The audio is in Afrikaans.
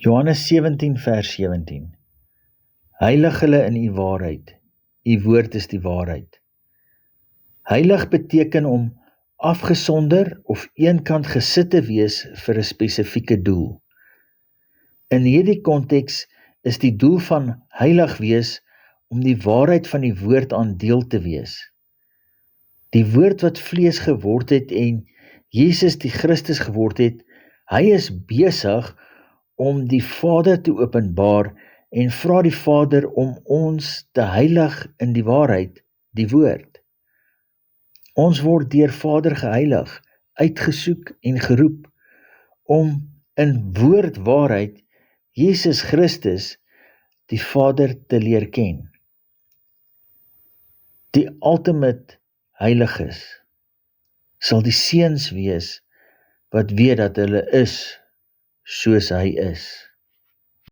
Johannes 17 vers 17. Heilig hulle in u waarheid, u woord is die waarheid. Heilig beteken om afgesonder of eenkant gesit te wees vir 'n spesifieke doel. In hierdie konteks is die doel van heilig wees om die waarheid van die woord aan deel te wees. Die woord wat vlees geword het en Jesus die Christus geword het, hy is besig om die Vader te openbaar en vra die Vader om ons te heilig in die waarheid, die woord. Ons word deur Vader geheilig, uitgesoek en geroep om in woord waarheid Jesus Christus die Vader te leer ken. Die ultimate heiliges sal die seuns wees wat weet dat hulle is soos hy is.